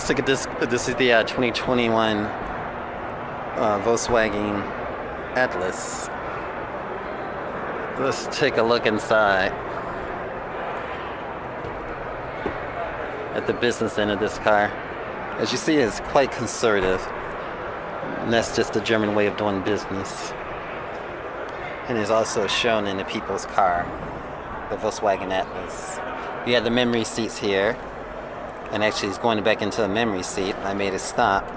Let's take a this. This is the 2021 Volkswagen Atlas. Let's take a look inside at the business end of this car. As you see, it's quite conservative, and that's just the German way of doing business. And it's also shown in the people's car, the Volkswagen Atlas. You have the memory seats here, and actually it's going back into the memory seat. I made it stop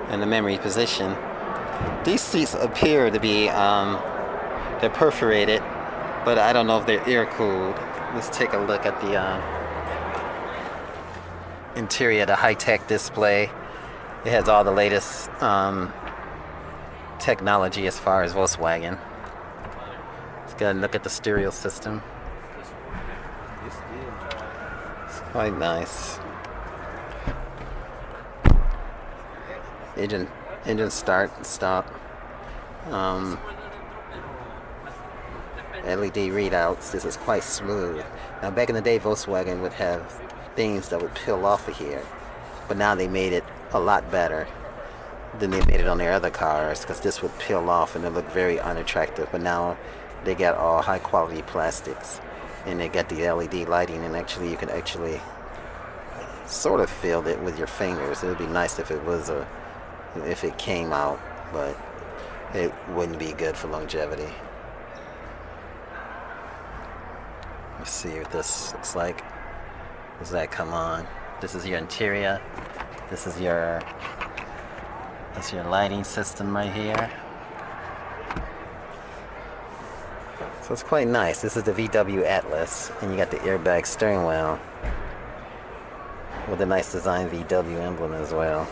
in the memory position. These seats appear to be they're perforated, but I don't know if they're air cooled. Let's take a look at the interior, the high-tech display. It has all the latest technology as far as Volkswagen. Let's go and look at the stereo system. It's quite nice. Engine start and stop. LED readouts. This is quite smooth. Now, back in the day, Volkswagen would have things that would peel off of here, but now they made it a lot better than they made it on their other cars, because this would peel off and it looked very unattractive. But now they got all high quality plastics, and they got the LED lighting, and actually you can actually sort of feel it with your fingers. It would be nice if it came out, but it wouldn't be good for longevity. Let's see what this looks like. Does that come on? This is your interior. That's your lighting system right here. So it's quite nice. This is the VW Atlas, and you got the airbag steering wheel with a nice design VW emblem as well.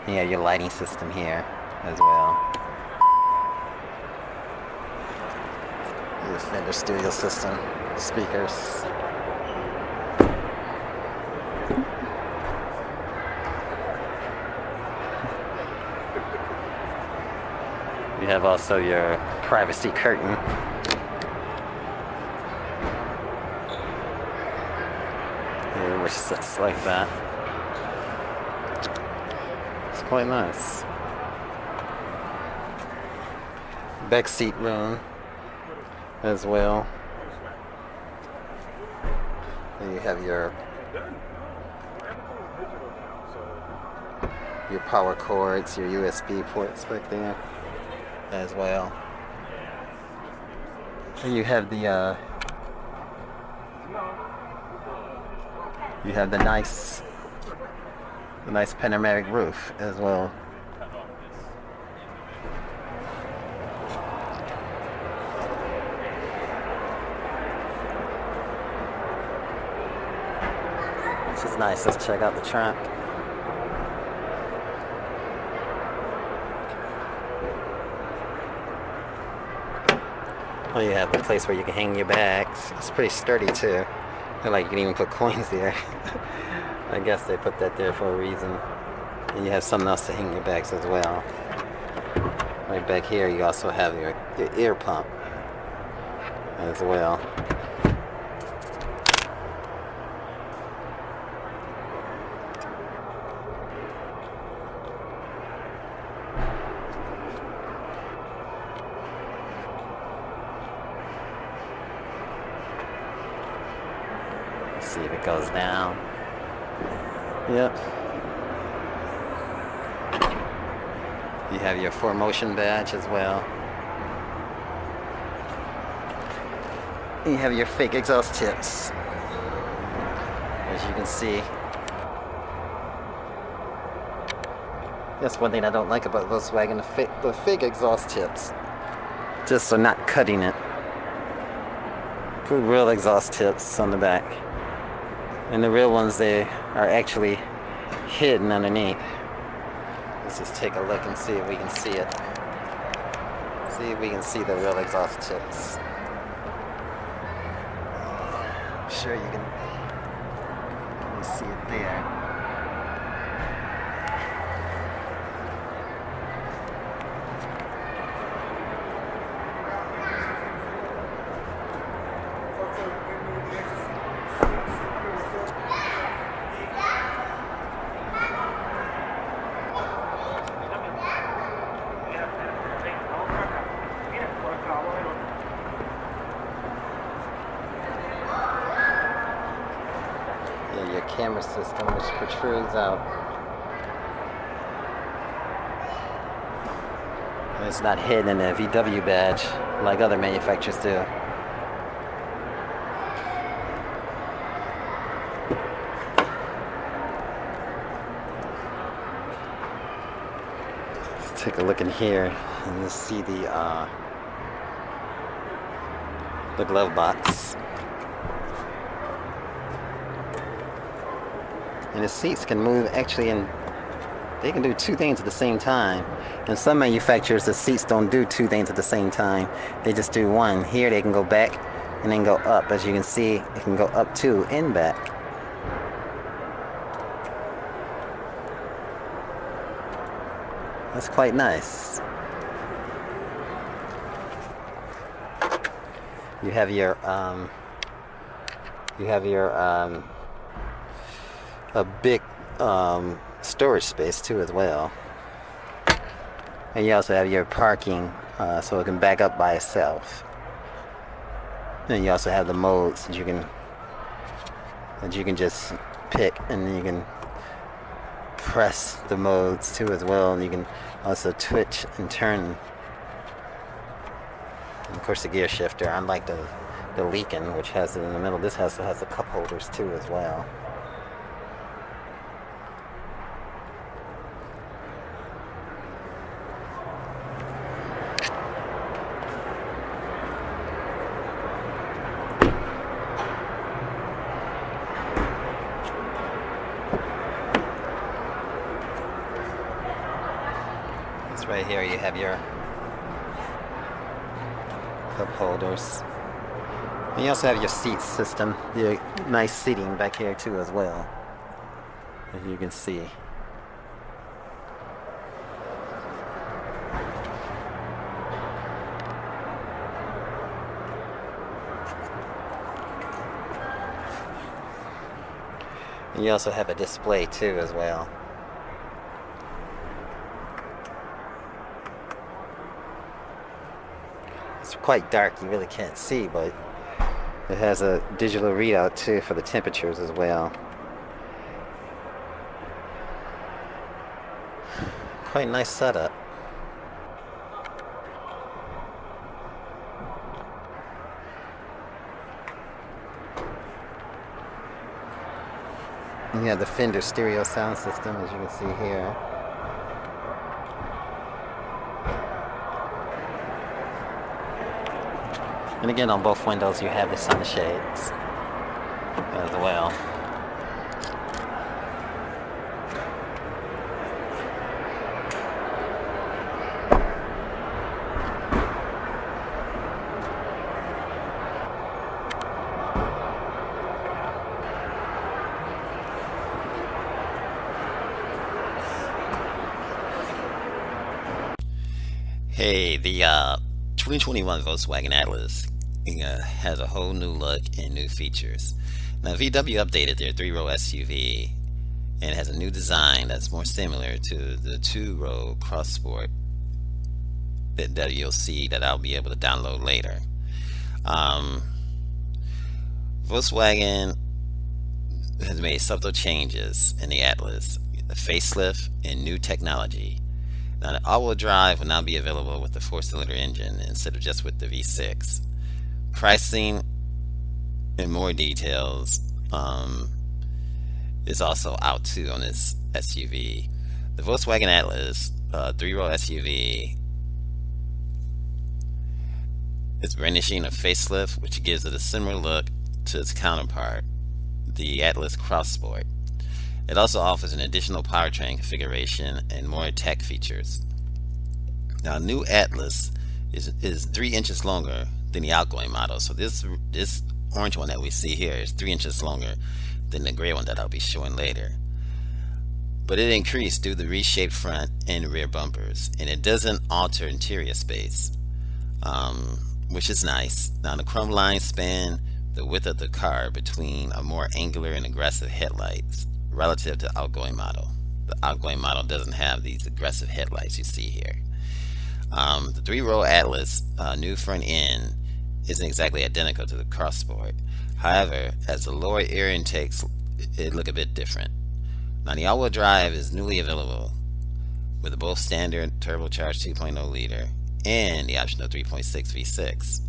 You have your lighting system here as well. Your Fender stereo system, speakers. You have also your privacy curtain. Here, which sits like that. It's quite nice. Back seat room as well. And you have your power cords, your USB ports back there as well. And you have the nice panoramic roof as well. This is nice. Let's check out the trunk. Oh, you have a place where you can hang your bags. It's pretty sturdy too. Like you can even put coins there. I guess they put that there for a reason. And you have something else to hang your bags as well. Right back here you also have your air pump as well. See if it goes down. Yep. You have your 4Motion badge as well. You have your fake exhaust tips, as you can see. That's one thing I don't like about Volkswagen, the fake exhaust tips. Just for not cutting it. Put real exhaust tips on the back. And the real ones, they are actually hidden underneath. Let's just take a look and see if we can see it. See if we can see the real exhaust tips. I'm sure you can see it there. camera system which protrudes out. And it's not hidden in a VW badge like other manufacturers do. Let's take a look in here and you'll see the glove box. And the seats can move actually, and they can do two things at the same time. In some manufacturers, the seats don't do two things at the same time. They just do one. Here they can go back and then go up. As you can see, it can go up two and back. That's quite nice. You have your a big storage space too as well, and you also have your parking, so it can back up by itself. And you also have the modes that you can just pick, and then you can press the modes too as well, and you can also twitch and turn. And of course the gear shifter, unlike the Lincoln, which has it in the middle, this has the cup holders too as well. Right here you have your cup holders. And you also have your seat system, your nice seating back here too as well, as you can see. And you also have a display too as well. It's quite dark, you really can't see, but it has a digital readout too for the temperatures as well. Quite nice setup. And you have the Fender stereo sound system, as you can see here. And again, on both windows you have the sunshades as well. Hey, the 2021 Volkswagen Atlas has a whole new look and new features. Now VW updated their 3-row SUV and has a new design that's more similar to the 2-row Cross Sport that you'll see that I'll be able to download later. Volkswagen has made subtle changes in the Atlas, a facelift and new technology. Now the all-wheel drive will now be available with the 4-cylinder engine instead of just with the V6. Pricing and more details is also out too on this SUV. The Volkswagen Atlas 3-row SUV is brandishing a facelift which gives it a similar look to its counterpart, the Atlas Cross Sport. It also offers an additional powertrain configuration and more tech features. Now new Atlas is 3 inches longer than the outgoing model. So this orange one that we see here is 3 inches longer than the gray one that I'll be showing later. But it increased due to the reshaped front and rear bumpers, and it doesn't alter interior space, which is nice. Now the chrome lines span the width of the car between a more angular and aggressive headlights relative to the outgoing model. The outgoing model doesn't have these aggressive headlights you see here. The 3-row Atlas new front end isn't exactly identical to the Cross Sport. However, as the lower air intake it look a bit different. Now the all-wheel drive is newly available with both standard turbocharged 2.0 liter and the optional 3.6 V6.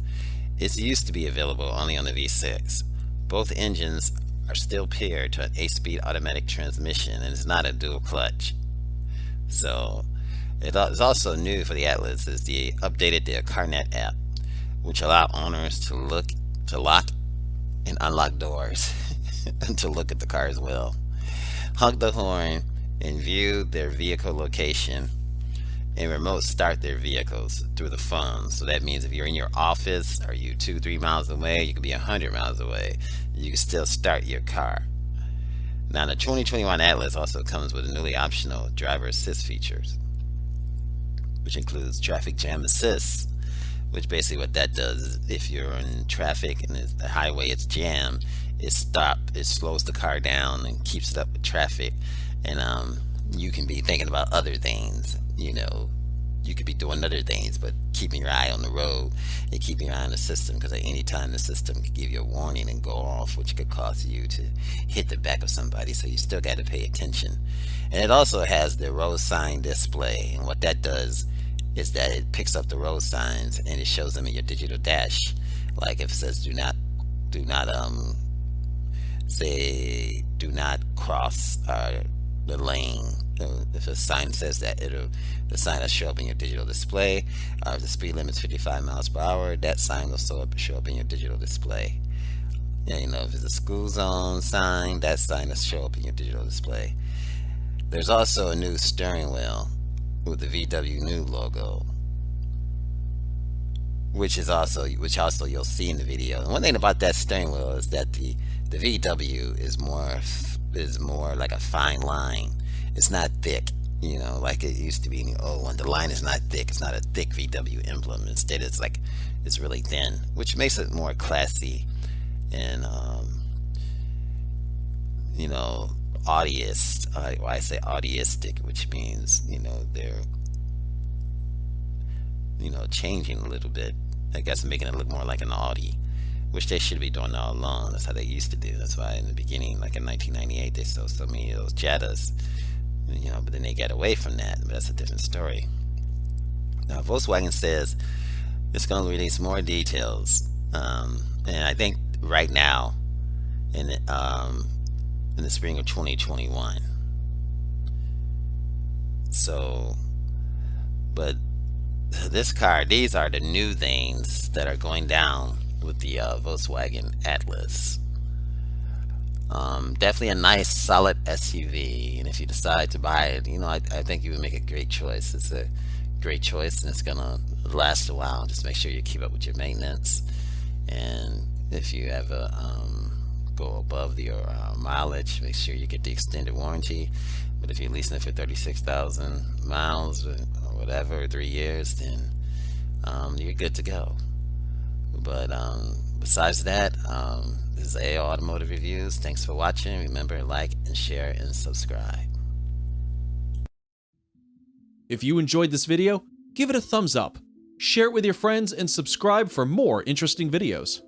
It used to be available only on the V6. Both engines are still paired to an 8-speed automatic transmission, and it's not a dual clutch. So it is also new for the Atlas is the updated the CarNet app, which allow owners to lock and unlock doors and to look at the car as well, honk the horn, and view their vehicle location, and remote start their vehicles through the phone. So that means if you're in your office, or you 2-3 miles away, you could be 100 miles away, you can still start your car. Now the 2021 Atlas also comes with a newly optional driver assist features, which includes traffic jam assist, which basically what that does is if you're in traffic and the highway is jammed, it slows the car down and keeps it up with traffic. And you can be thinking about other things, you could be doing other things, but keeping your eye on the road and keeping your eye on the system, because at any time the system could give you a warning and go off, which could cause you to hit the back of somebody. So you still got to pay attention. And it also has the road sign display, and what that does is that it picks up the road signs and it shows them in your digital dash. Like if it says do not cross the lane. If a sign says that, the sign will show up in your digital display. If the speed limit is 55 miles per hour, that sign will show up in your digital display. If it's a school zone sign, that sign will show up in your digital display. There's also a new steering wheel with the VW new logo, which also you'll see in the video. And one thing about that steering wheel is that the VW is more like a fine line. It's not thick, like it used to be in the old one. The line is not thick. It's not a thick VW emblem. Instead, it's really thin, which makes it more classy and I say audistic, which means they're changing a little bit. I guess making it look more like an Audi, which they should be doing all along. That's how they used to do. That's why in the beginning, like in 1998, they sold so many of those Jettas, but then they got away from that. But that's a different story. Now Volkswagen says it's going to release more details, and I think right now in the spring of 2021. So, but this car, these are the new things that are going down with the Volkswagen Atlas. Definitely a nice solid SUV, and if you decide to buy it, I think you would make a great choice. It's a great choice, and it's gonna last a while. Just make sure you keep up with your maintenance, and if you ever go above your mileage, make sure you get the extended warranty. But if you're leasing it for 36,000 miles or whatever, 3 years, then you're good to go. But besides that, this is AO Automotive Reviews. Thanks for watching. Remember, like and share and subscribe. If you enjoyed this video, give it a thumbs up, share it with your friends, and subscribe for more interesting videos.